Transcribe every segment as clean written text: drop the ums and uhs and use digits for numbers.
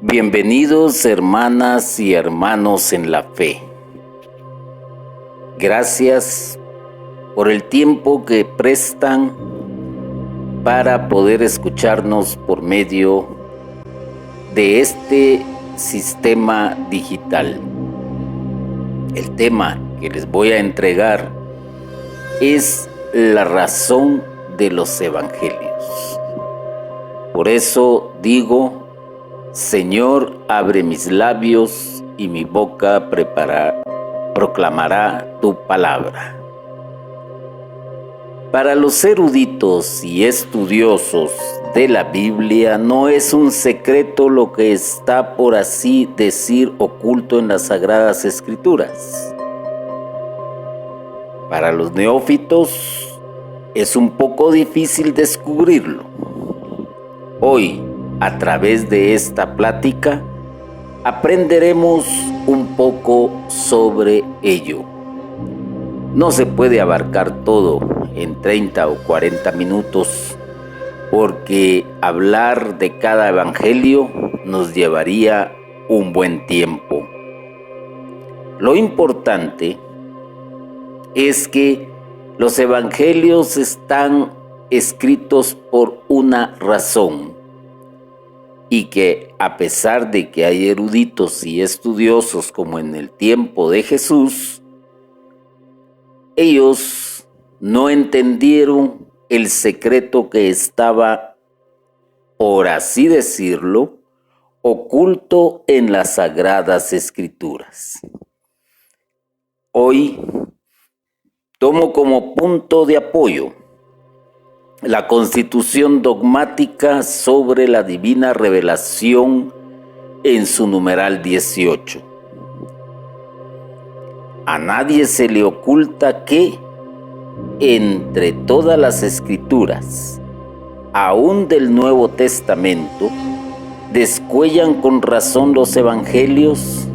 Bienvenidos hermanas y hermanos en la fe. Gracias por el tiempo que prestan para poder escucharnos por medio de este sistema digital. El tema que les voy a entregar es la razón de los evangelios. Por eso digo: Señor, abre mis labios y mi boca proclamará tu palabra. Para los eruditos y estudiosos de la Biblia no es un secreto lo que está, por así decir, oculto en las Sagradas Escrituras. Para los neófitos es un poco difícil descubrirlo. Hoy, a través de esta plática, aprenderemos un poco sobre ello. No se puede abarcar todo en 30 o 40 minutos, porque hablar de cada evangelio nos llevaría un buen tiempo. Lo importante es que los evangelios están escritos por una razón, y que a pesar de que hay eruditos y estudiosos como en el tiempo de Jesús, ellos no entendieron el secreto que estaba, por así decirlo, oculto en las Sagradas Escrituras. Hoy tomo como punto de apoyo la Constitución dogmática sobre la divina revelación en su numeral 18. A nadie se le oculta que, entre todas las escrituras, aún del Nuevo Testamento, descuellan con razón los evangelios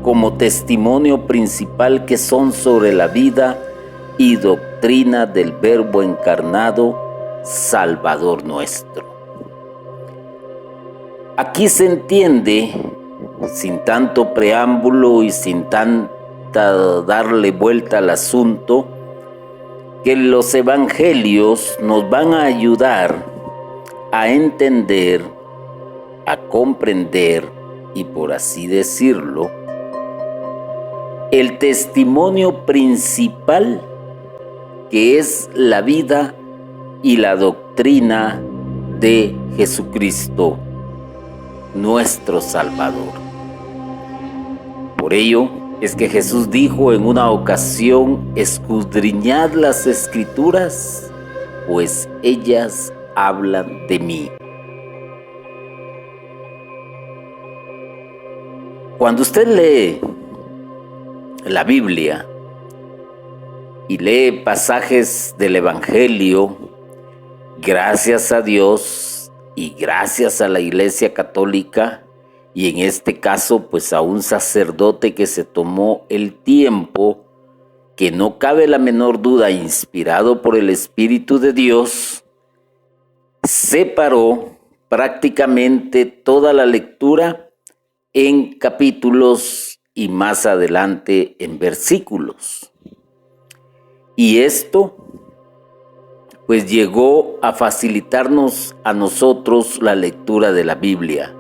como testimonio principal que son sobre la vida y doctrina del Verbo encarnado, Salvador nuestro. Aquí se entiende, sin tanto preámbulo y sin tanta darle vuelta al asunto, que los evangelios nos van a ayudar a entender, a comprender y, por así decirlo, el testimonio principal que es la vida y la doctrina de Jesucristo, nuestro Salvador. Por ello es que Jesús dijo en una ocasión: escudriñad las Escrituras, pues ellas hablan de mí. Cuando usted lee la Biblia y lee pasajes del Evangelio, gracias a Dios y gracias a la Iglesia Católica, y en este caso pues a un sacerdote que se tomó el tiempo, que no cabe la menor duda, inspirado por el Espíritu de Dios, separó prácticamente toda la lectura en capítulos y más adelante en versículos. Y esto pues llegó a facilitarnos a nosotros la lectura de la Biblia.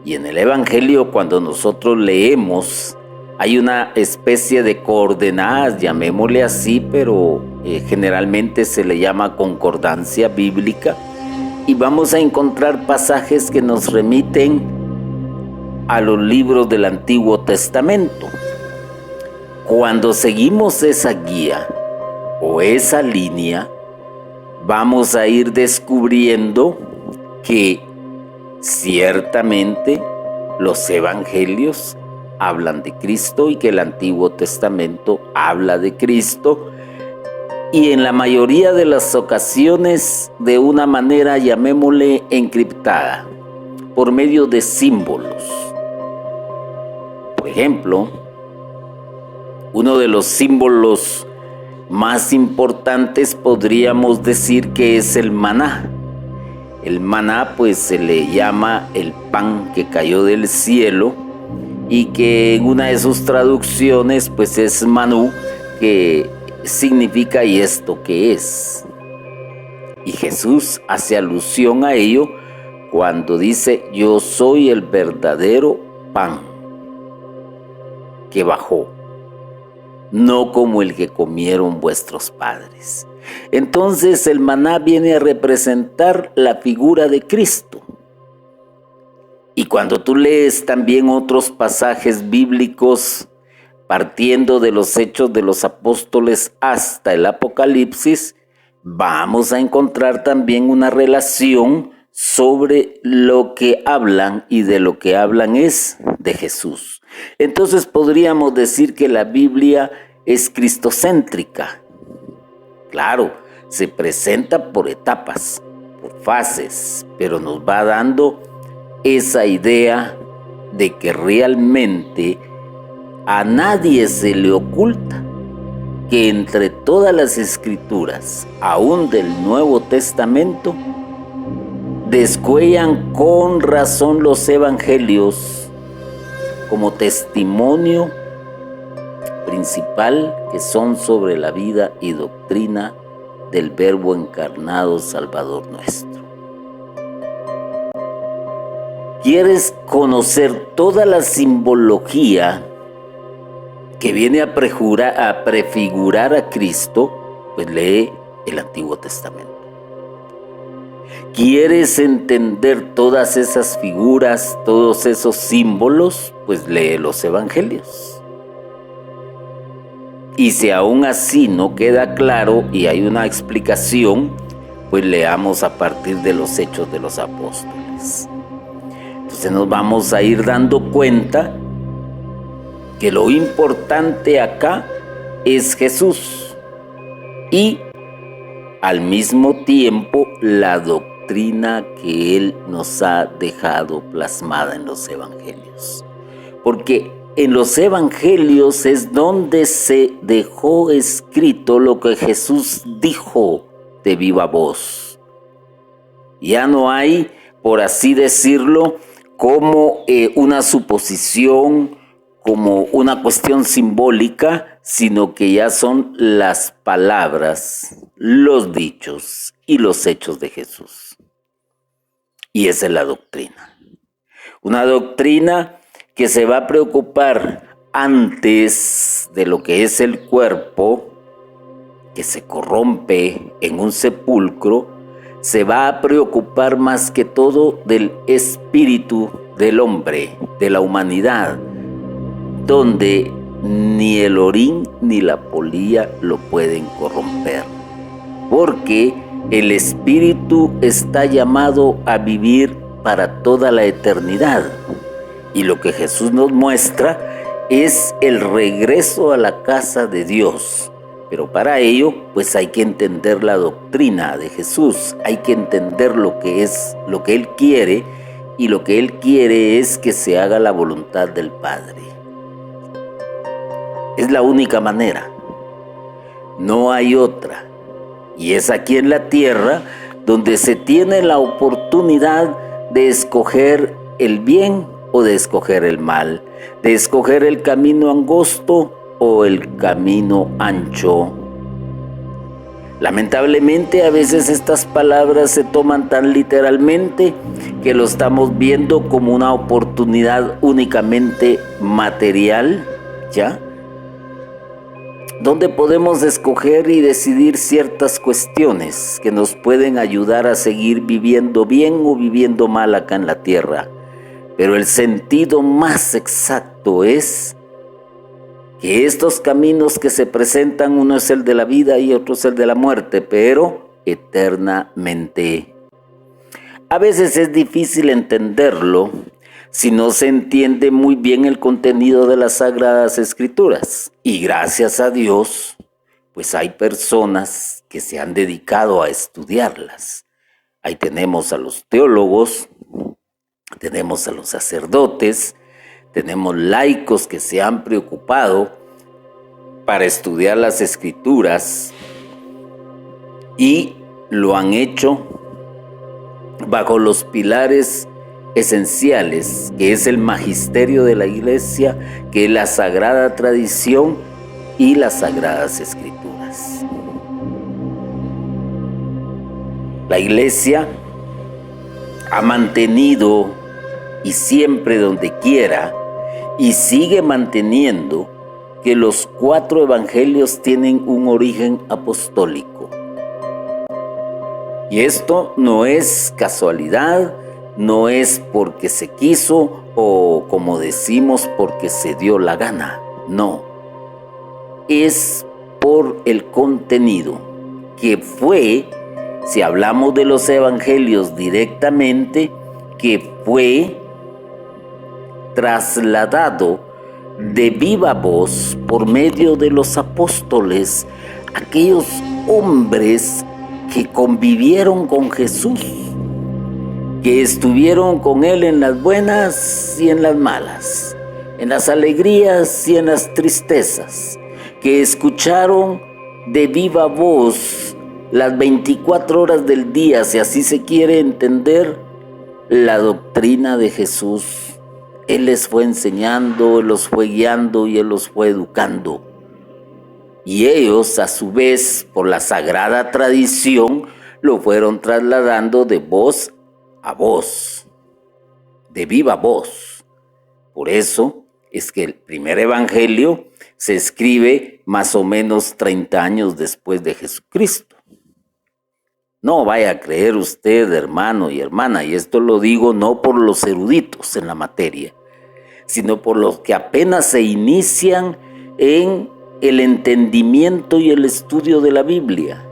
Y en el Evangelio, cuando nosotros leemos, hay una especie de coordenadas, llamémosle así, pero generalmente se le llama concordancia bíblica, y vamos a encontrar pasajes que nos remiten a los libros del Antiguo Testamento. Cuando seguimos esa guía o esa línea, vamos a ir descubriendo que ciertamente los evangelios hablan de Cristo y que el Antiguo Testamento habla de Cristo, y en la mayoría de las ocasiones de una manera, llamémosle, encriptada, por medio de símbolos. Por ejemplo, uno de los símbolos más importantes podríamos decir que es el maná. El maná pues se le llama el pan que cayó del cielo y que en una de sus traducciones pues es manú, que significa ¿y esto qué es? Y Jesús hace alusión a ello cuando dice: yo soy el verdadero pan que bajó, no como el que comieron vuestros padres. Entonces el maná viene a representar la figura de Cristo. Y cuando tú lees también otros pasajes bíblicos, partiendo de los Hechos de los Apóstoles hasta el Apocalipsis, vamos a encontrar también una relación sobre lo que hablan, y de lo que hablan es de Jesús. Entonces podríamos decir que la Biblia es cristocéntrica. Claro, se presenta por etapas, por fases, pero nos va dando esa idea de que realmente a nadie se le oculta que entre todas las escrituras, aún del Nuevo Testamento, descuellan con razón los evangelios como testimonio principal, que son sobre la vida y doctrina del Verbo encarnado, Salvador nuestro. ¿Quieres conocer toda la simbología que viene a prefigurar a Cristo? Pues lee el Antiguo Testamento. ¿Quieres entender todas esas figuras, todos esos símbolos? Pues lee los Evangelios. Y si aún así no queda claro y hay una explicación, pues leamos a partir de los Hechos de los Apóstoles. Entonces nos vamos a ir dando cuenta que lo importante acá es Jesús y al mismo tiempo la doctrina que Él nos ha dejado plasmada en los Evangelios. Porque en los Evangelios es donde se dejó escrito lo que Jesús dijo de viva voz. Ya no hay, por así decirlo, como una suposición, como una cuestión simbólica, sino que ya son las palabras, los dichos y los hechos de Jesús. Y esa es la doctrina. Una doctrina que se va a preocupar antes de lo que es el cuerpo, que se corrompe en un sepulcro, se va a preocupar más que todo del espíritu del hombre, de la humanidad, donde ni el orín ni la polilla lo pueden corromper, porque el espíritu está llamado a vivir para toda la eternidad. Y lo que Jesús nos muestra es el regreso a la casa de Dios. Pero para ello, pues hay que entender la doctrina de Jesús, hay que entender lo que es, lo que Él quiere, y lo que Él quiere es que se haga la voluntad del Padre. Es la única manera, no hay otra. Y es aquí en la tierra donde se tiene la oportunidad de escoger el bien o de escoger el mal, de escoger el camino angosto o el camino ancho. Lamentablemente a veces estas palabras se toman tan literalmente que lo estamos viendo como una oportunidad únicamente material, ¿ya? Donde podemos escoger y decidir ciertas cuestiones que nos pueden ayudar a seguir viviendo bien o viviendo mal acá en la tierra. Pero el sentido más exacto es que estos caminos que se presentan, uno es el de la vida y otro es el de la muerte, pero eternamente. A veces es difícil entenderlo si no se entiende muy bien el contenido de las Sagradas Escrituras. Y gracias a Dios, pues hay personas que se han dedicado a estudiarlas. Ahí tenemos a los teólogos, tenemos a los sacerdotes, tenemos laicos que se han preocupado para estudiar las Escrituras y lo han hecho bajo los pilares esenciales, que es el magisterio de la Iglesia, que es la sagrada tradición y las sagradas escrituras. La Iglesia ha mantenido, y siempre donde quiera, y sigue manteniendo, que los 4 evangelios tienen un origen apostólico. Y esto no es casualidad, no es porque se quiso o, como decimos, porque se dio la gana. No, es por el contenido que fue, si hablamos de los evangelios directamente, que fue trasladado de viva voz por medio de los apóstoles, aquellos hombres que convivieron con Jesús, que estuvieron con Él en las buenas y en las malas, en las alegrías y en las tristezas, que escucharon de viva voz las 24 horas del día, si así se quiere entender, la doctrina de Jesús. Él les fue enseñando, Él los fue guiando y Él los fue educando. Y ellos, a su vez, por la sagrada tradición, lo fueron trasladando de voz a voz, de viva voz. Por eso es que el primer evangelio se escribe más o menos 30 años después de Jesucristo. No vaya a creer usted, hermano y hermana, y esto lo digo no por los eruditos en la materia, sino por los que apenas se inician en el entendimiento y el estudio de la Biblia.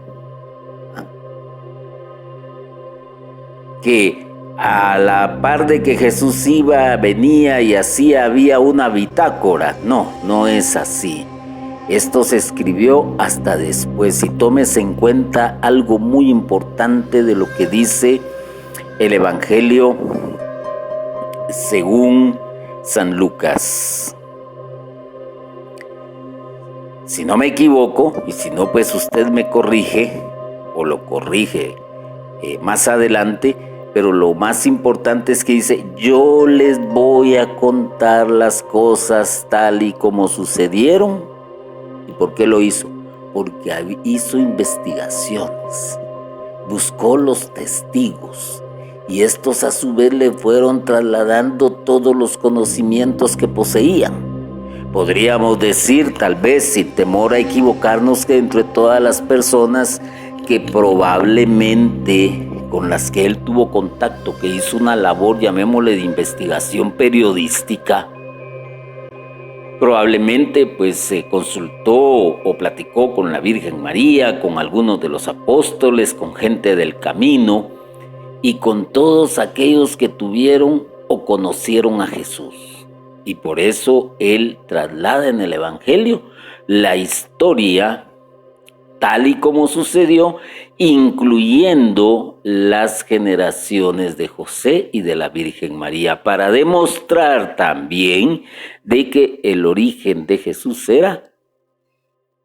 Que a la par de que Jesús iba, venía y así había una bitácora. No es así. Esto se escribió hasta después, y tómese en cuenta algo muy importante de lo que dice el Evangelio según San Lucas. Si no me equivoco, y si no, pues usted me corrige o lo corrige más adelante, pero lo más importante es que dice: yo les voy a contar las cosas tal y como sucedieron. ¿Y por qué lo hizo? Porque hizo investigaciones, buscó los testigos, y estos a su vez le fueron trasladando todos los conocimientos que poseían. Podríamos decir, tal vez sin temor a equivocarnos, que entre todas las personas que probablemente con las que él tuvo contacto, que hizo una labor, llamémosle, de investigación periodística, probablemente pues se consultó o platicó con la Virgen María, con algunos de los apóstoles, con gente del camino y con todos aquellos que tuvieron o conocieron a Jesús. Y por eso él traslada en el Evangelio la historia tal y como sucedió, incluyendo las generaciones de José y de la Virgen María, para demostrar también de que el origen de Jesús era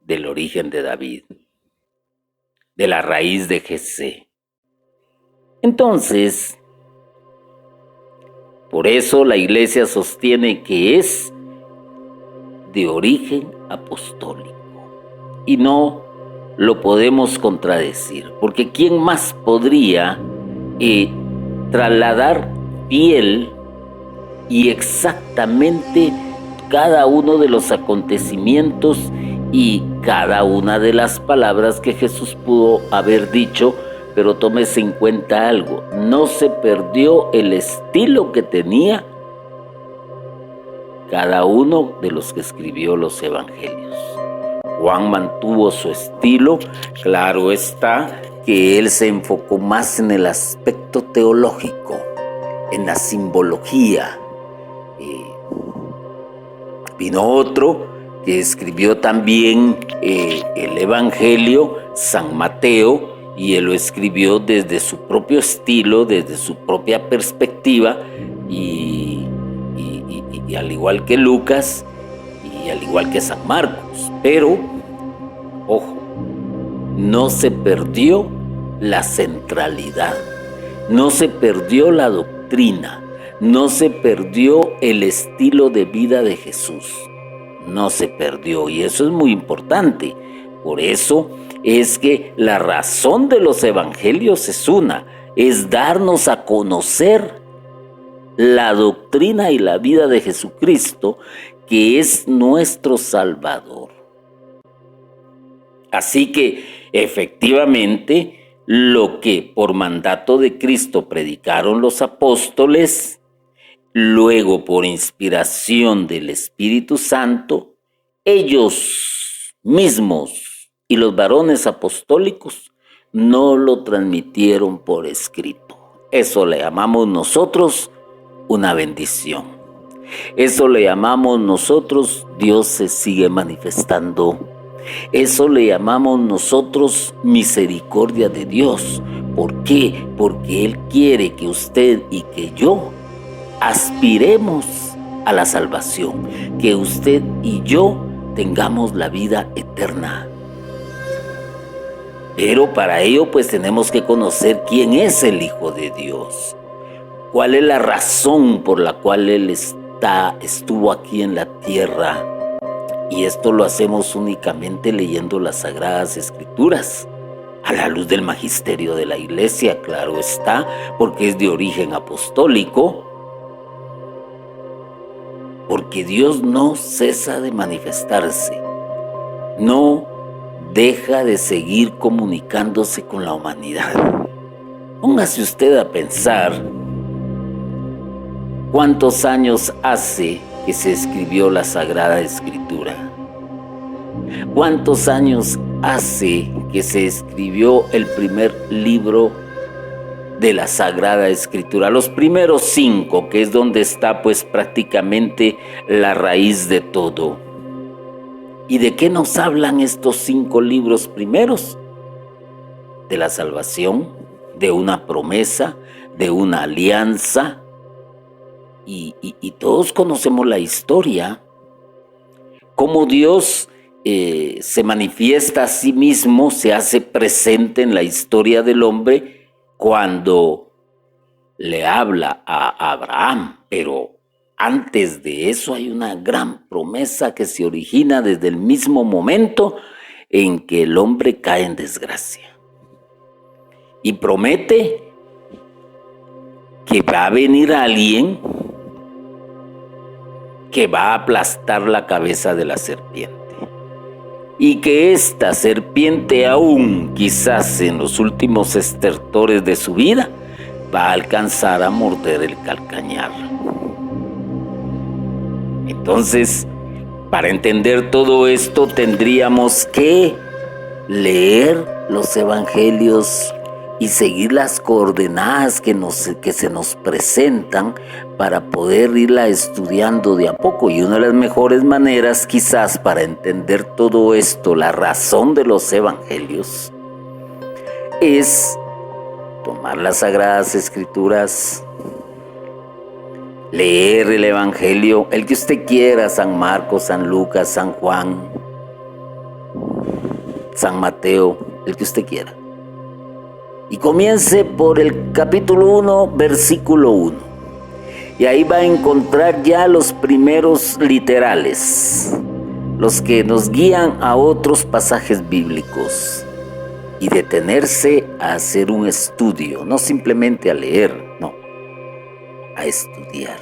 del origen de David, de la raíz de Jesé. Entonces, por eso la Iglesia sostiene que es de origen apostólico y no lo podemos contradecir, porque ¿quién más podría trasladar fiel y exactamente cada uno de los acontecimientos y cada una de las palabras que Jesús pudo haber dicho? Pero tómese en cuenta algo: no se perdió el estilo que tenía cada uno de los que escribió los evangelios. Juan mantuvo su estilo. Claro está que él se enfocó más en el aspecto teológico, en la simbología. Vino otro que escribió también el evangelio, San Mateo, y él lo escribió desde su propio estilo, desde su propia perspectiva, y al igual que Lucas y al igual que San Marcos. Pero, ojo, no se perdió la centralidad, No se perdió la doctrina, no se perdió el estilo de vida de Jesús. No se perdió, y eso es muy importante. Por eso es que la razón de los evangelios es una, es darnos a conocer la doctrina y la vida de Jesucristo, que es nuestro Salvador. Así que, efectivamente, lo que por mandato de Cristo predicaron los apóstoles, luego por inspiración del Espíritu Santo, ellos mismos y los varones apostólicos no lo transmitieron por escrito. Eso le llamamos nosotros una bendición. Eso le llamamos nosotros Dios se sigue manifestando. Eso le llamamos nosotros misericordia de Dios. ¿Por qué? Porque Él quiere que usted y que yo aspiremos a la salvación, que usted y yo tengamos la vida eterna. Pero para ello pues tenemos que conocer quién es el Hijo de Dios, cuál es la razón por la cual Él estuvo aquí en la tierra. Y esto lo hacemos únicamente leyendo las Sagradas Escrituras, a la luz del magisterio de la Iglesia, claro está, porque es de origen apostólico, porque Dios no cesa de manifestarse, no deja de seguir comunicándose con la humanidad. Póngase usted a pensar cuántos años hace que se escribió la Sagrada Escritura. ¿Cuántos años hace que se escribió el primer libro de la Sagrada Escritura? Los primeros 5, que es donde está pues prácticamente la raíz de todo. ¿Y de qué nos hablan estos 5 libros primeros? De la salvación, de una promesa, de una alianza. Y todos conocemos la historia, cómo Dios se manifiesta a sí mismo, se hace presente en la historia del hombre cuando le habla a Abraham. Pero antes de eso hay una gran promesa que se origina desde el mismo momento en que el hombre cae en desgracia. Y promete que va a venir alguien que va a aplastar la cabeza de la serpiente. Y que esta serpiente aún, quizás en los últimos estertores de su vida, va a alcanzar a morder el calcañar. Entonces, para entender todo esto, tendríamos que leer los evangelios y seguir las coordenadas que se nos presentan para poder irla estudiando de a poco. Y una de las mejores maneras quizás para entender todo esto, la razón de los evangelios, es tomar las Sagradas Escrituras, leer el evangelio, el que usted quiera, San Marcos, San Lucas, San Juan, San Mateo, el que usted quiera. Y comience por el capítulo 1, versículo 1. Y ahí va a encontrar ya los primeros literales, los que nos guían a otros pasajes bíblicos. Y detenerse a hacer un estudio, no simplemente a leer, no, a estudiar.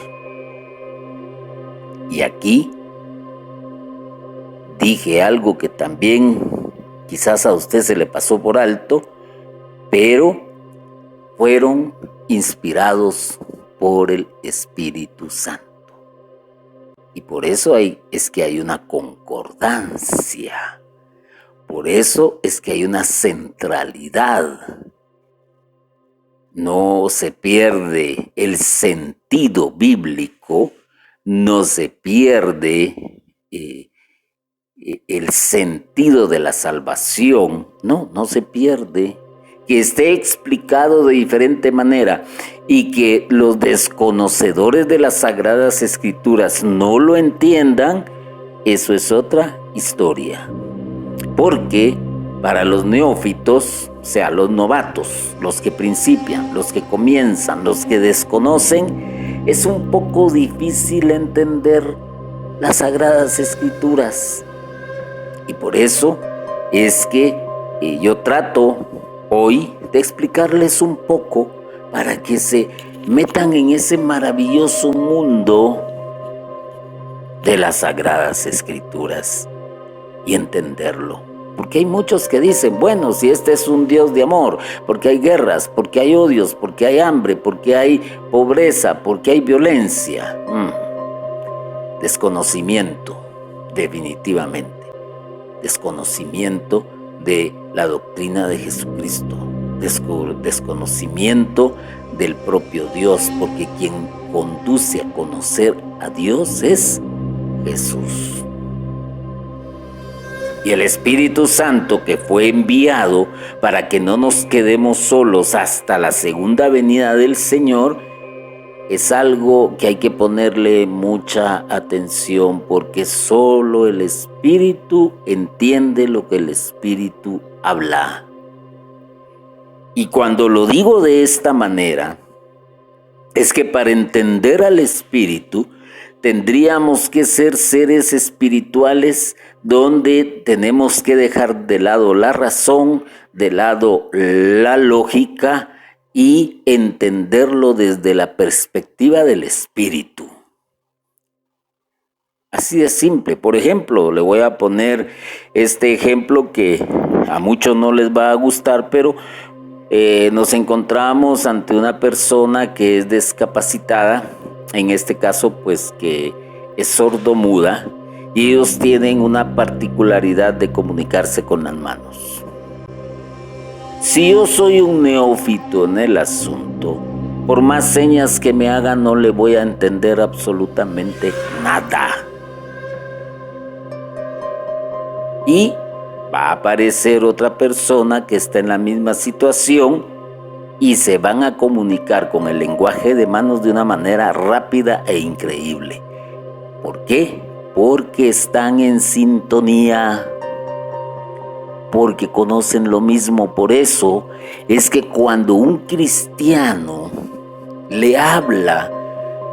Y aquí dije algo que también quizás a usted se le pasó por alto, pero fueron inspirados por el Espíritu Santo. Y por eso es que hay una concordancia. Por eso es que hay una centralidad. No se pierde el sentido bíblico, no se pierde el sentido de la salvación, no se pierde. Que esté explicado de diferente manera y que los desconocedores de las Sagradas Escrituras no lo entiendan, eso es otra historia. Porque para los neófitos o sea, los novatos, los que principian, los que comienzan, los que desconocen, es un poco difícil entender las Sagradas Escrituras. Y por eso es que yo trato hoy de explicarles un poco para que se metan en ese maravilloso mundo de las Sagradas Escrituras y entenderlo. Porque hay muchos que dicen, bueno, si este es un Dios de amor, porque hay guerras, porque hay odios, porque hay hambre, porque hay pobreza, porque hay violencia. Desconocimiento, definitivamente. Desconocimiento de la doctrina de Jesucristo. Desconocimiento del propio Dios, porque quien conduce a conocer a Dios es Jesús. Y el Espíritu Santo, que fue enviado para que no nos quedemos solos hasta la segunda venida del Señor, es algo que hay que ponerle mucha atención, porque solo el Espíritu entiende lo que el Espíritu habla. Y cuando lo digo de esta manera, es que para entender al Espíritu tendríamos que ser seres espirituales donde tenemos que dejar de lado la razón, de lado la lógica y entenderlo desde la perspectiva del Espíritu. Así de simple. Por ejemplo, le voy a poner este ejemplo que a muchos no les va a gustar, pero nos encontramos ante una persona que es discapacitada, en este caso pues que es sordomuda, y ellos tienen una particularidad de comunicarse con las manos. Si yo soy un neófito en el asunto, por más señas que me hagan no le voy a entender absolutamente nada. Y va a aparecer otra persona que está en la misma situación y se van a comunicar con el lenguaje de manos de una manera rápida e increíble. ¿Por qué? Porque están en sintonía, porque conocen lo mismo. Por eso es que cuando un cristiano le habla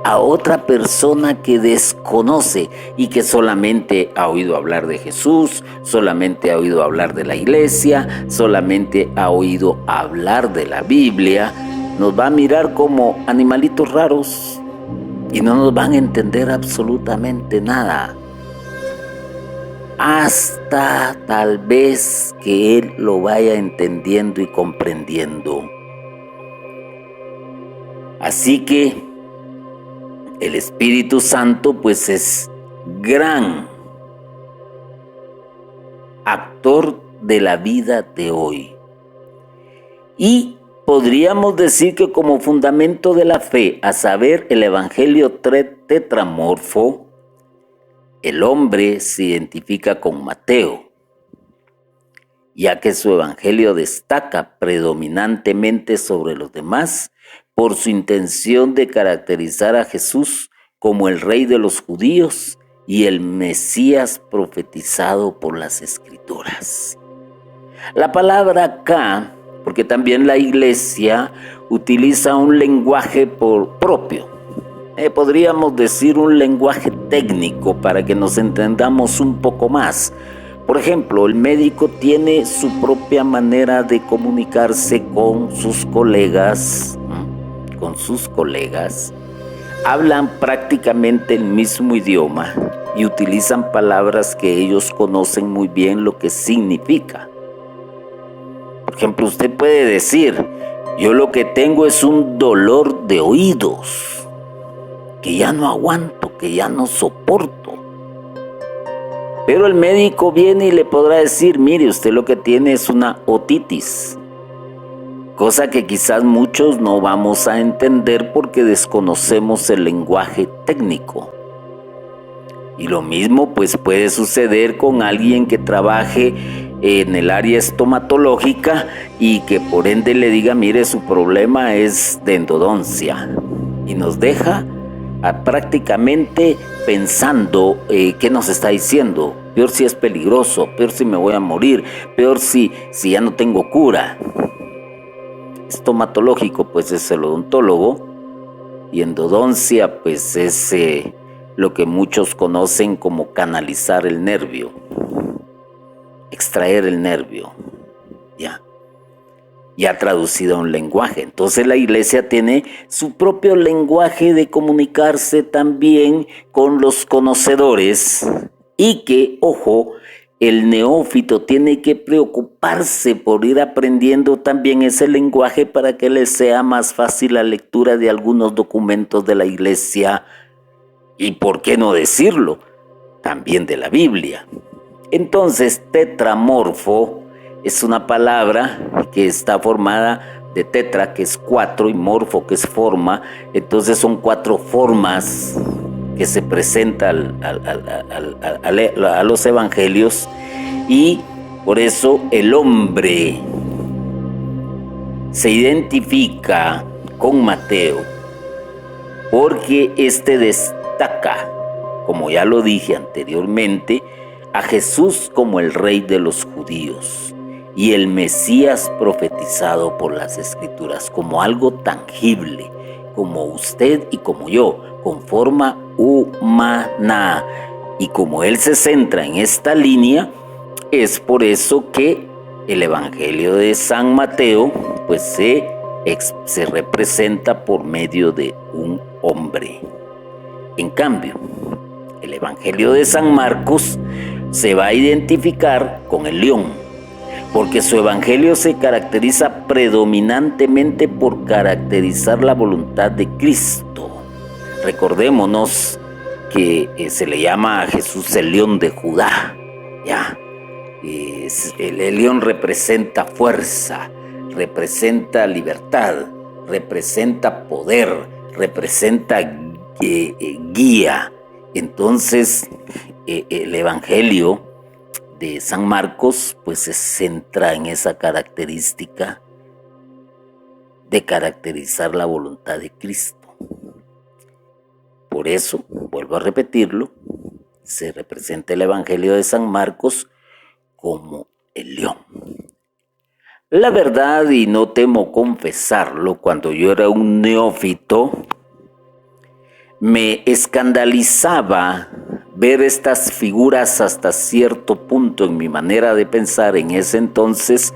a otra persona que desconoce y que solamente ha oído hablar de Jesús, solamente ha oído hablar de la iglesia, solamente ha oído hablar de la Biblia, nos va a mirar como animalitos raros y no nos van a entender absolutamente nada, hasta tal vez que él lo vaya entendiendo y comprendiendo. Así que el Espíritu Santo pues es gran actor de la vida de hoy. Y podríamos decir que como fundamento de la fe, a saber, el Evangelio tetramorfo, el hombre se identifica con Mateo, ya que su Evangelio destaca predominantemente sobre los demás por su intención de caracterizar a Jesús como el Rey de los judíos y el Mesías profetizado por las Escrituras. La palabra acá, porque también la Iglesia utiliza un lenguaje propio, podríamos decir un lenguaje técnico para que nos entendamos un poco más. Por ejemplo, el médico tiene su propia manera de comunicarse con sus colegas, hablan prácticamente el mismo idioma y utilizan palabras que ellos conocen muy bien lo que significa. Por ejemplo, usted puede decir, yo lo que tengo es un dolor de oídos, que ya no aguanto, que ya no soporto. Pero el médico viene y le podrá decir, mire, usted lo que tiene es una otitis. Cosa que quizás muchos no vamos a entender porque desconocemos el lenguaje técnico. Y lo mismo pues puede suceder con alguien que trabaje en el área estomatológica y que por ende le diga, mire, su problema es de endodoncia. Y nos deja prácticamente pensando qué nos está diciendo. peor si es peligroso, peor si me voy a morir, peor si ya no tengo cura. Estomatológico, pues es el odontólogo, y endodoncia, pues es lo que muchos conocen como canalizar el nervio, extraer el nervio, ya traducido a un lenguaje. Entonces la iglesia tiene su propio lenguaje de comunicarse también con los conocedores, y que, ojo, el neófito tiene que preocuparse por ir aprendiendo también ese lenguaje para que le sea más fácil la lectura de algunos documentos de la iglesia y, por qué no decirlo, también de la Biblia. Entonces, tetramorfo es una palabra que está formada de tetra, que es 4, y morfo, que es forma. Entonces son 4 formas que se presentan a los evangelios, y por eso el hombre se identifica con Mateo, porque este destaca, como ya lo dije anteriormente, a Jesús como el Rey de los judíos y el Mesías profetizado por las Escrituras, como algo tangible, como usted y como yo, con forma humana. Y como él se centra en esta línea, es por eso que el Evangelio de San Mateo pues se representa por medio de un hombre. En cambio, el Evangelio de San Marcos se va a identificar con el león, porque su evangelio se caracteriza predominantemente por caracterizar la voluntad de Cristo. Recordémonos que se le llama a Jesús el león de Judá. El león representa fuerza, representa libertad, representa poder, representa guía. Entonces, el evangelio de San Marcos pues se centra en esa característica de caracterizar la voluntad de Cristo. Por eso, vuelvo a repetirlo, se representa el Evangelio de San Marcos como el león. La verdad, y no temo confesarlo, cuando yo era un neófito, me escandalizaba ver estas figuras hasta cierto punto, en mi manera de pensar en ese entonces,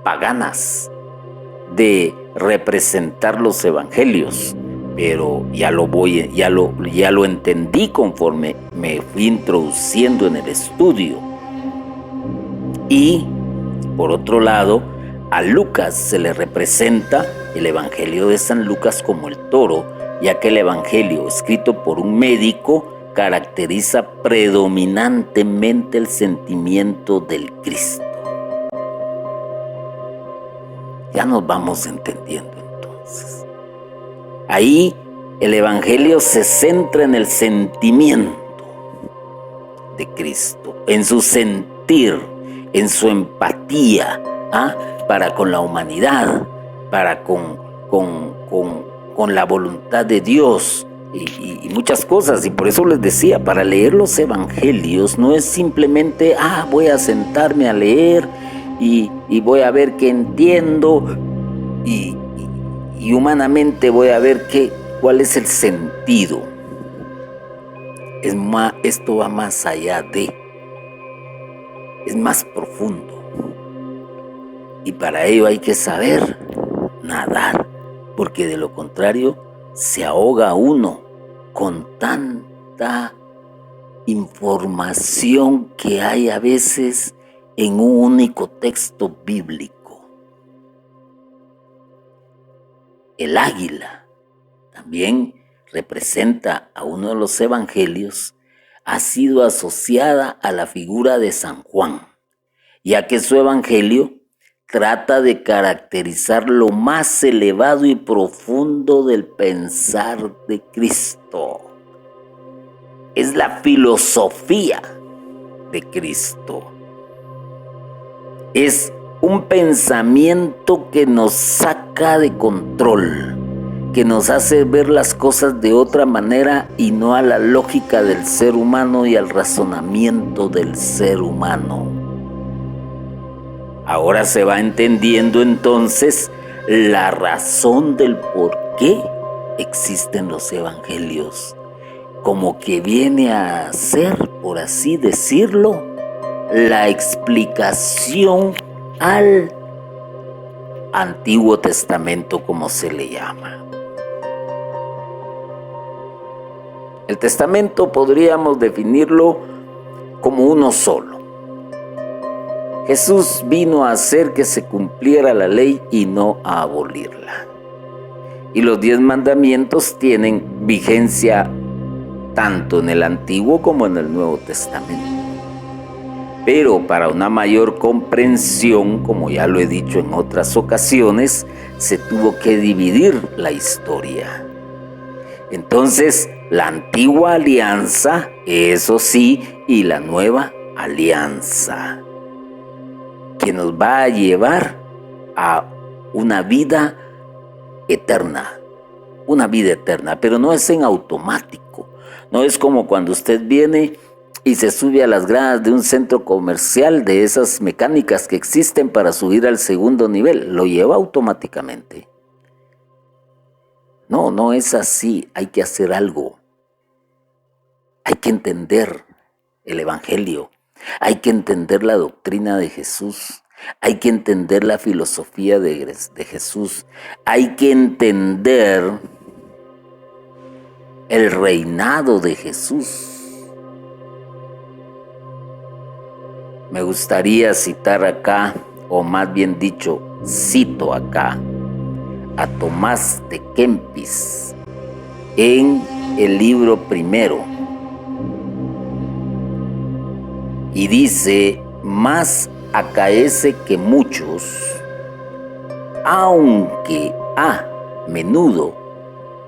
paganas, de representar los evangelios. Pero ya lo entendí conforme me fui introduciendo en el estudio. Y por otro lado, a Lucas se le representa el Evangelio de San Lucas como el toro, ya que el Evangelio escrito por un médico caracteriza predominantemente el sentimiento del Cristo. Ya nos vamos entendiendo entonces. Ahí el Evangelio se centra en el sentimiento de Cristo, en su sentir, en su empatía para con la humanidad, para con la voluntad de Dios y muchas cosas. Y por eso les decía, para leer los evangelios no es simplemente voy a sentarme a leer y voy a ver qué entiendo y humanamente voy a ver cuál es el sentido. Esto va más allá es más profundo, y para ello hay que saber nadar, porque de lo contrario se ahoga uno con tanta información que hay a veces en un único texto bíblico. El águila también representa a uno de los evangelios, ha sido asociada a la figura de San Juan, ya que su evangelio trata de caracterizar lo más elevado y profundo del pensar de Cristo. Es la filosofía de Cristo. Es un pensamiento que nos saca de control, que nos hace ver las cosas de otra manera y no a la lógica del ser humano y al razonamiento del ser humano. Ahora se va entendiendo entonces la razón del por qué existen los evangelios, como que viene a ser, por así decirlo, la explicación al Antiguo Testamento, como se le llama. El Testamento podríamos definirlo como uno solo. Jesús vino a hacer que se cumpliera la ley y no a abolirla. Y los 10 mandamientos tienen vigencia tanto en el Antiguo como en el Nuevo Testamento. Pero para una mayor comprensión, como ya lo he dicho en otras ocasiones, se tuvo que dividir la historia. Entonces, la antigua alianza, eso sí, y la nueva alianza, que nos va a llevar a una vida eterna, pero no es en automático. No es como cuando usted viene y se sube a las gradas de un centro comercial, de esas mecánicas que existen para subir al segundo nivel, lo lleva automáticamente. No es así, hay que hacer algo. Hay que entender el Evangelio, hay que entender la doctrina de Jesús, hay que entender la filosofía de Jesús, hay que entender el reinado de Jesús. Me gustaría citar acá, o más bien dicho, cito acá, a Tomás de Kempis en el libro primero. Y dice: más acaece que muchos, aunque a menudo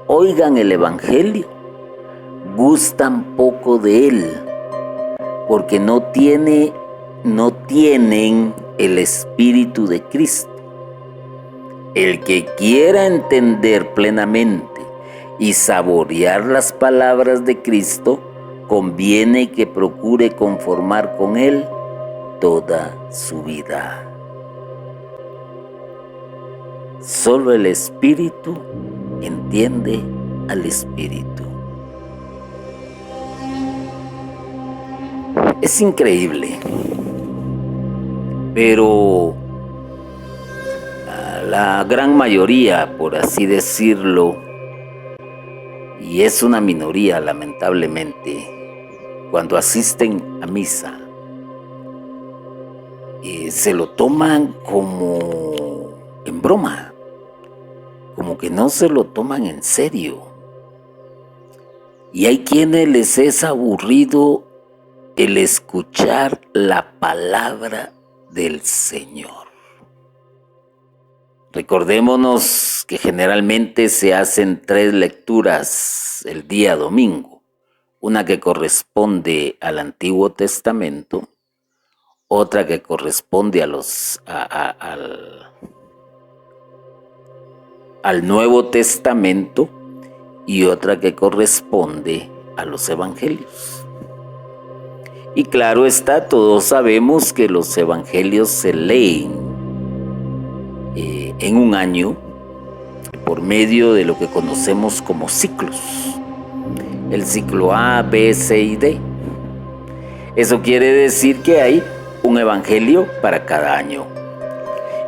oigan el Evangelio, gustan poco de él, porque no tienen el Espíritu de Cristo. El que quiera entender plenamente y saborear las palabras de Cristo, conviene que procure conformar con Él toda su vida. Solo el Espíritu entiende al Espíritu. Es increíble, pero la gran mayoría, por así decirlo, y es una minoría lamentablemente, cuando asisten a misa, se lo toman como en broma, como que no se lo toman en serio. Y hay quienes les es aburrido el escuchar la palabra del Señor. Recordémonos que generalmente se hacen 3 lecturas el día domingo. Una que corresponde al Antiguo Testamento, otra que corresponde al Nuevo Testamento y otra que corresponde a los Evangelios. Y claro está, todos sabemos que los Evangelios se leen en un año por medio de lo que conocemos como ciclos. El ciclo A, B, C y D. Eso quiere decir que hay un evangelio para cada año.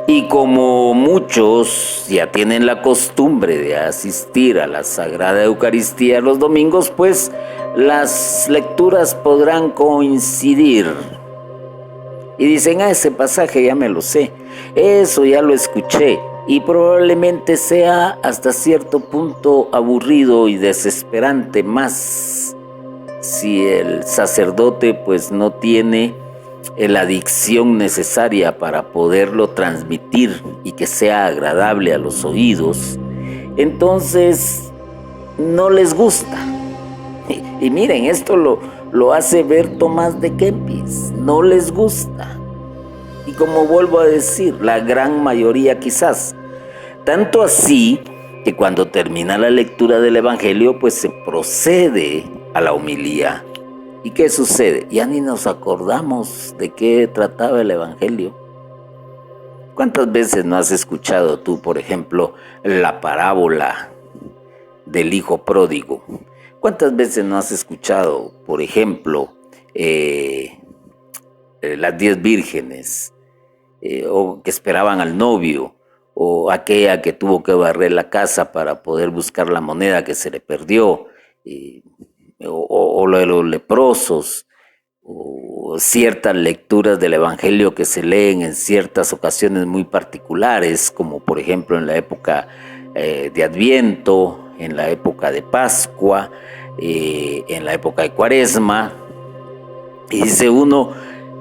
Y como muchos ya tienen la costumbre de asistir a la Sagrada Eucaristía los domingos, pues las lecturas podrán coincidir. Y dicen: ese pasaje ya me lo sé, eso ya lo escuché. Y probablemente sea hasta cierto punto aburrido y desesperante, más si el sacerdote pues no tiene la dicción necesaria para poderlo transmitir y que sea agradable a los oídos. Entonces no les gusta. Y miren, esto lo hace ver Tomás de Kempis. No les gusta. Y como vuelvo a decir, la gran mayoría quizás. Tanto así que cuando termina la lectura del Evangelio, pues se procede a la homilía. ¿Y qué sucede? Ya ni nos acordamos de qué trataba el Evangelio. ¿Cuántas veces no has escuchado tú, por ejemplo, la parábola del hijo pródigo? ¿Cuántas veces no has escuchado, por ejemplo, las 10 vírgenes, o que esperaban al novio, o aquella que tuvo que barrer la casa para poder buscar la moneda que se le perdió, o lo de los leprosos, o ciertas lecturas del Evangelio que se leen en ciertas ocasiones muy particulares, como por ejemplo en la época de Adviento, en la época de Pascua, en la época de Cuaresma? Y dice uno,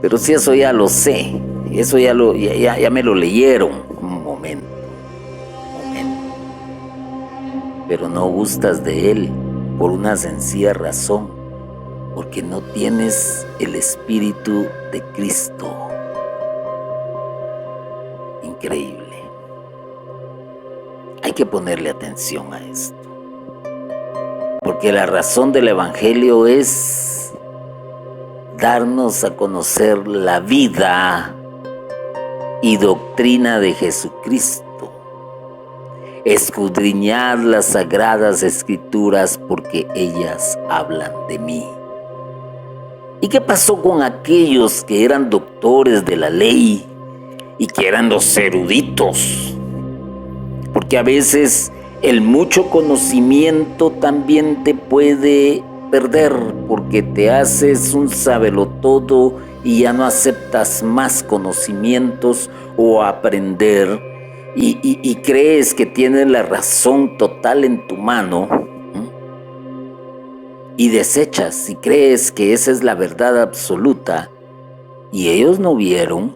pero si eso ya lo sé, eso ya me lo leyeron. Un momento, pero no gustas de él por una sencilla razón, porque no tienes el Espíritu de Cristo. Increíble. Hay que ponerle atención a esto, porque la razón del Evangelio es darnos a conocer la vida y doctrina de Jesucristo. Escudriñad las sagradas escrituras porque ellas hablan de mí. ¿Y qué pasó con aquellos que eran doctores de la ley y que eran los eruditos? Porque a veces el mucho conocimiento también te puede perder, porque te haces un sabelotodo y ya no aceptas más conocimientos o aprender, y crees que tienes la razón total en tu mano, y desechas y crees que esa es la verdad absoluta, y ellos no vieron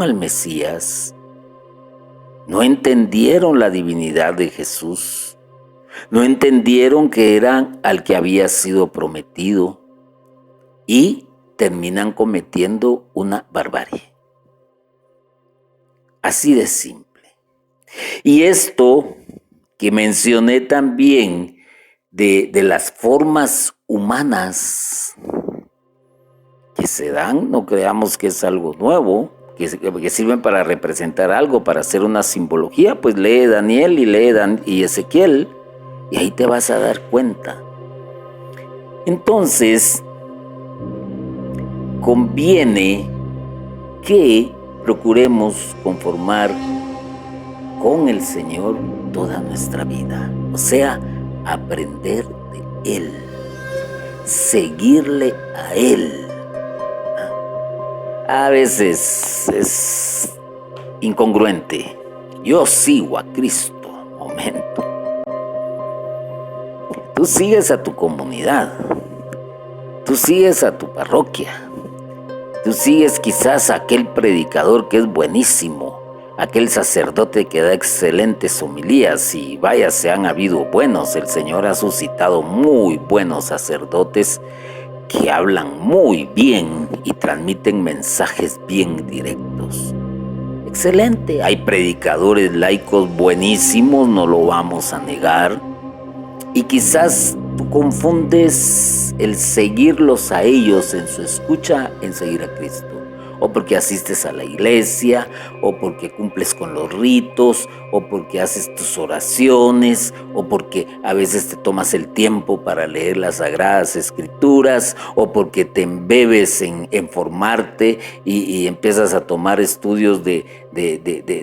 al Mesías, no entendieron la divinidad de Jesús, no entendieron que eran al que había sido prometido, y terminan cometiendo una barbarie. Así de simple. Y esto que mencioné también de las formas humanas que se dan, no creamos que es algo nuevo, que sirven para representar algo, para hacer una simbología. Pues lee Daniel y lee Ezequiel, y ahí te vas a dar cuenta. Entonces, conviene que procuremos conformar con el Señor toda nuestra vida, o sea, aprender de Él, seguirle a Él. A veces es incongruente. Yo sigo a Cristo. Momento. Tú sigues a tu comunidad. Tú sigues a tu parroquia. Tú sigues quizás a aquel predicador que es buenísimo, aquel sacerdote que da excelentes homilías, y vaya, se han habido buenos. El Señor ha suscitado muy buenos sacerdotes que hablan muy bien y transmiten mensajes bien directos. Excelente. Hay predicadores laicos buenísimos, no lo vamos a negar. Y quizás tú confundes el seguirlos a ellos en su escucha en seguir a Cristo. O porque asistes a la iglesia, o porque cumples con los ritos, o porque haces tus oraciones, o porque a veces te tomas el tiempo para leer las Sagradas Escrituras, o porque te embebes en formarte y empiezas a tomar estudios de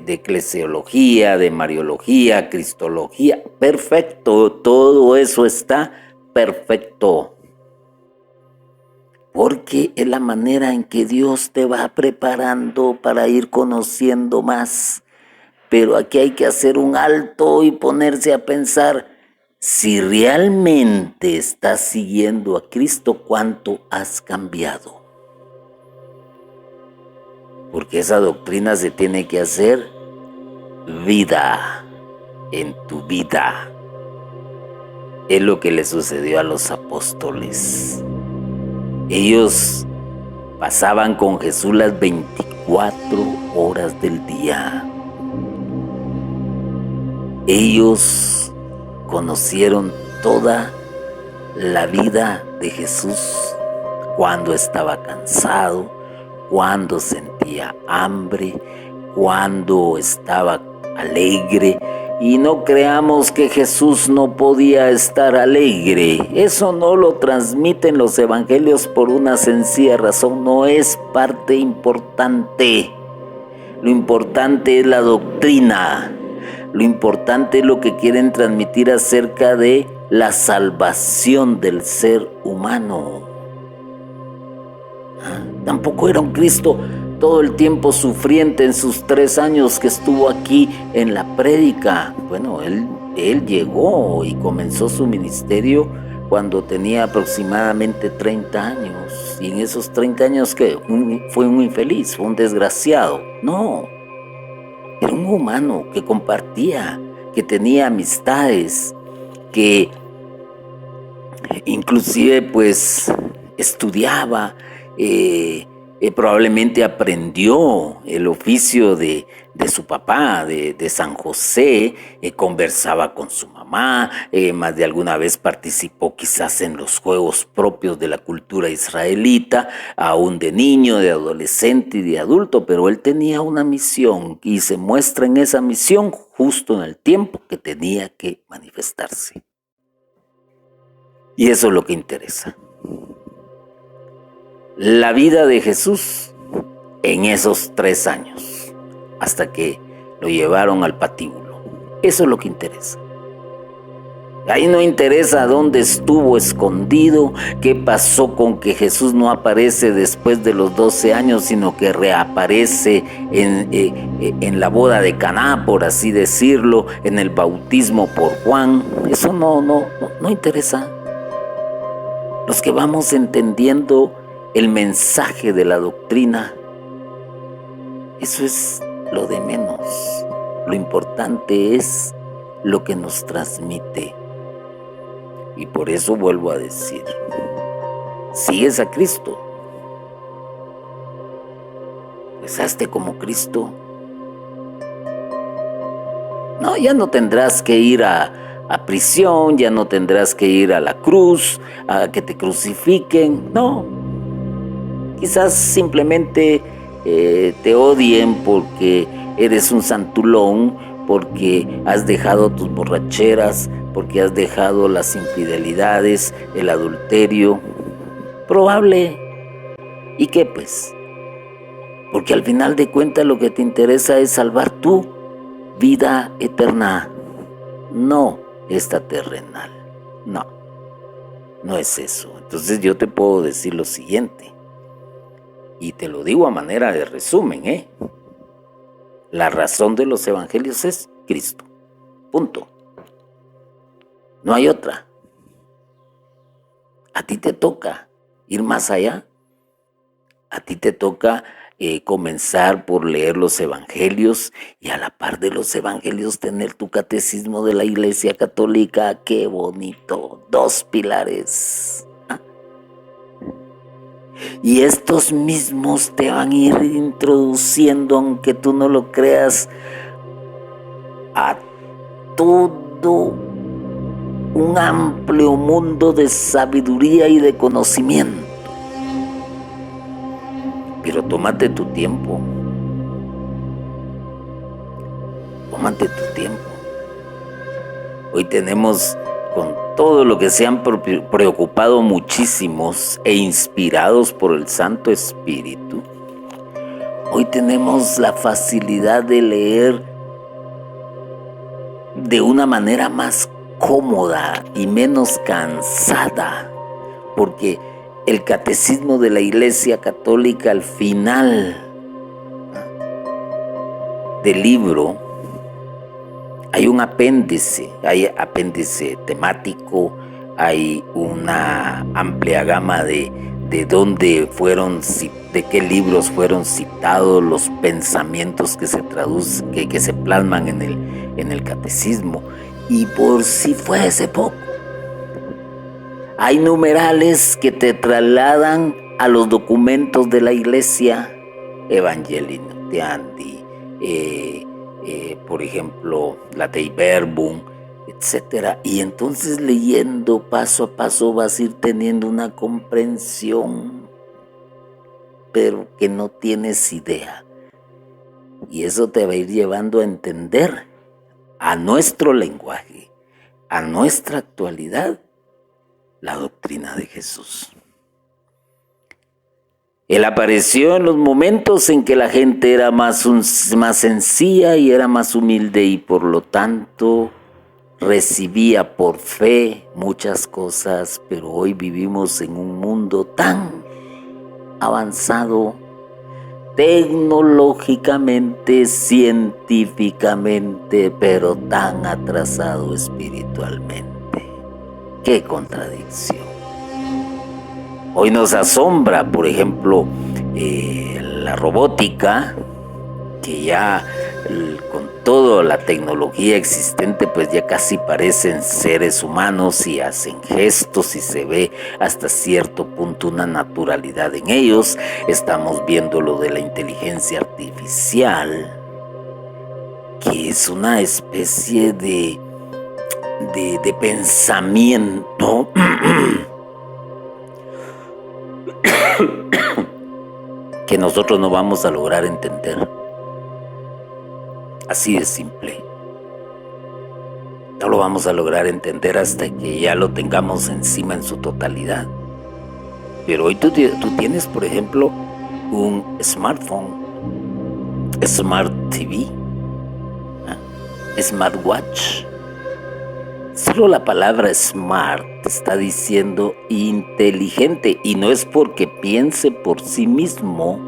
eclesiología, de mariología, cristología. Perfecto, todo eso está perfecto. Porque es la manera en que Dios te va preparando para ir conociendo más. Pero aquí hay que hacer un alto y ponerse a pensar, si realmente estás siguiendo a Cristo, ¿cuánto has cambiado? Porque esa doctrina se tiene que hacer vida en tu vida. Es lo que le sucedió a los apóstoles. Ellos pasaban con Jesús las 24 horas del día. Ellos conocieron toda la vida de Jesús, cuando estaba cansado, cuando sentía hambre, cuando estaba alegre. Y no creamos que Jesús no podía estar alegre. Eso no lo transmiten los evangelios por una sencilla razón. No es parte importante. Lo importante es la doctrina. Lo importante es lo que quieren transmitir acerca de la salvación del ser humano. Tampoco era un Cristo todo el tiempo sufriente en sus 3 años que estuvo aquí en la prédica. Bueno, él llegó y comenzó su ministerio cuando tenía aproximadamente 30 años. Y en esos 30 años, ¿qué? Fue un infeliz, fue un desgraciado. No, era un humano que compartía, que tenía amistades, que inclusive pues estudiaba, probablemente aprendió el oficio de su papá, de San José, conversaba con su mamá, más de alguna vez participó quizás en los juegos propios de la cultura israelita, aún de niño, de adolescente y de adulto, pero él tenía una misión y se muestra en esa misión justo en el tiempo que tenía que manifestarse. Y eso es lo que interesa. La vida de Jesús en esos 3 años, hasta que lo llevaron al patíbulo. Eso es lo que interesa. Ahí no interesa dónde estuvo escondido, qué pasó con que Jesús no aparece después de los 12 años, sino que reaparece en la boda de Caná, por así decirlo, en el bautismo por Juan. Eso no interesa. Los que vamos entendiendo el mensaje de la doctrina, eso es lo de menos. Lo importante es lo que nos transmite. Y por eso vuelvo a decir, sigues a Cristo, pues hazte como Cristo. No, ya no tendrás que ir a prisión, ya no tendrás que ir a la cruz, a que te crucifiquen. No, quizás simplemente te odien porque eres un santulón, porque has dejado tus borracheras, porque has dejado las infidelidades, el adulterio. Probable. ¿Y qué pues? Porque al final de cuentas lo que te interesa es salvar tu vida eterna, no esta terrenal. No es eso. Entonces yo te puedo decir lo siguiente, y te lo digo a manera de resumen, La razón de los evangelios es Cristo. Punto. No hay otra. A ti te toca ir más allá. A ti te toca comenzar por leer los evangelios y a la par de los evangelios tener tu catecismo de la Iglesia Católica. ¡Qué bonito! 2 pilares. Y estos mismos te van a ir introduciendo, aunque tú no lo creas, a todo un amplio mundo de sabiduría y de conocimiento. Pero tómate tu tiempo. Tómate tu tiempo. Hoy tenemos, con todo lo que se han preocupado muchísimos e inspirados por el Santo Espíritu, hoy tenemos la facilidad de leer de una manera más cómoda y menos cansada, porque el catecismo de la Iglesia Católica, al final del libro, hay un apéndice, temático, hay una amplia gama de dónde fueron, de qué libros fueron citados los pensamientos que se traducen, que se plasman en el catecismo. Y por si fuese poco, hay numerales que te trasladan a los documentos de la Iglesia, Evangelii Nuntiandi, por ejemplo, la Dei Verbum, etc. Y entonces leyendo paso a paso vas a ir teniendo una comprensión, pero que no tienes idea. Y eso te va a ir llevando a entender a nuestro lenguaje, a nuestra actualidad, la doctrina de Jesús. Él apareció en los momentos en que la gente era más sencilla y era más humilde y por lo tanto recibía por fe muchas cosas, pero hoy vivimos en un mundo tan avanzado, tecnológicamente, científicamente, pero tan atrasado espiritualmente. ¡Qué contradicción! Hoy nos asombra, por ejemplo, la robótica, que ya con toda la tecnología existente, pues ya casi parecen seres humanos y hacen gestos y se ve hasta cierto punto una naturalidad en ellos. Estamos viendo lo de la inteligencia artificial, que es una especie de pensamiento que nosotros no vamos a lograr entender. Así de simple. No lo vamos a lograr entender hasta que ya lo tengamos encima en su totalidad. Pero hoy tú tienes, por ejemplo, un smartphone, Smart TV, Smartwatch. Solo la palabra smart está diciendo inteligente, y no es porque piense por sí mismo,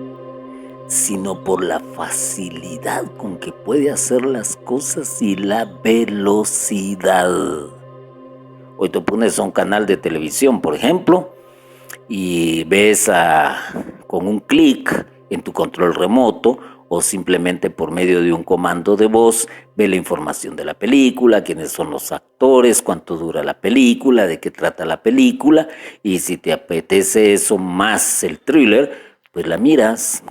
sino por la facilidad con que puede hacer las cosas y la velocidad. Hoy te pones a un canal de televisión, por ejemplo, y ves con un clic en tu control remoto o simplemente por medio de un comando de voz, ve la información de la película, quiénes son los actores, cuánto dura la película, de qué trata la película, y si te apetece eso más el thriller, pues la miras.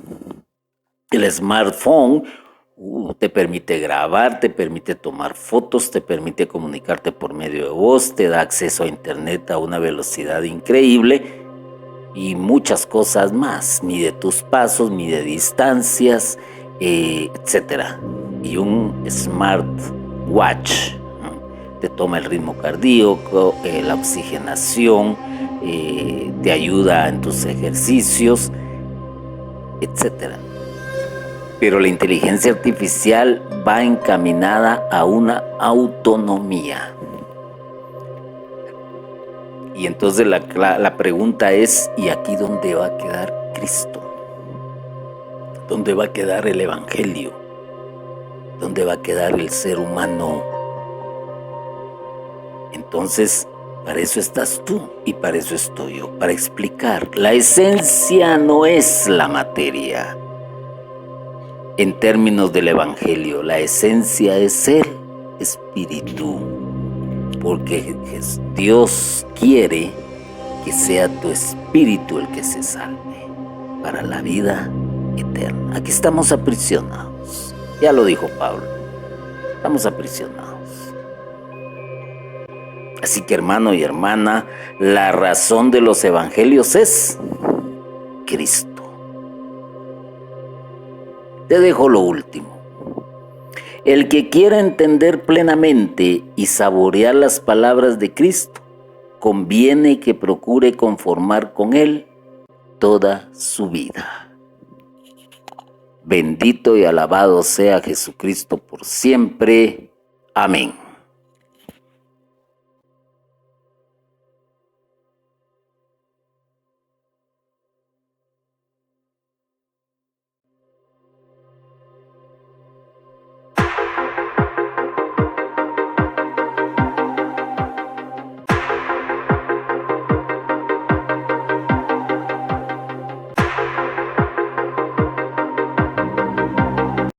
El smartphone te permite grabar, te permite tomar fotos, te permite comunicarte por medio de voz, te da acceso a internet a una velocidad increíble y muchas cosas más. Mide tus pasos, mide distancias, etc. Y un smartwatch, ¿no? Te toma el ritmo cardíaco, la oxigenación, te ayuda en tus ejercicios, etc. Pero la inteligencia artificial va encaminada a una autonomía. Y entonces la pregunta es, ¿y aquí dónde va a quedar Cristo? ¿Dónde va a quedar el Evangelio? ¿Dónde va a quedar el ser humano? Entonces, para eso estás tú y para eso estoy yo, para explicar. La esencia no es la materia. En términos del Evangelio, la esencia es el Espíritu, porque Dios quiere que sea tu espíritu el que se salve para la vida eterna. Aquí estamos aprisionados, ya lo dijo Pablo, estamos aprisionados. Así que, hermano y hermana, la razón de los evangelios es Cristo. Te dejo lo último. El que quiera entender plenamente y saborear las palabras de Cristo, conviene que procure conformar con Él toda su vida. Bendito y alabado sea Jesucristo por siempre. Amén.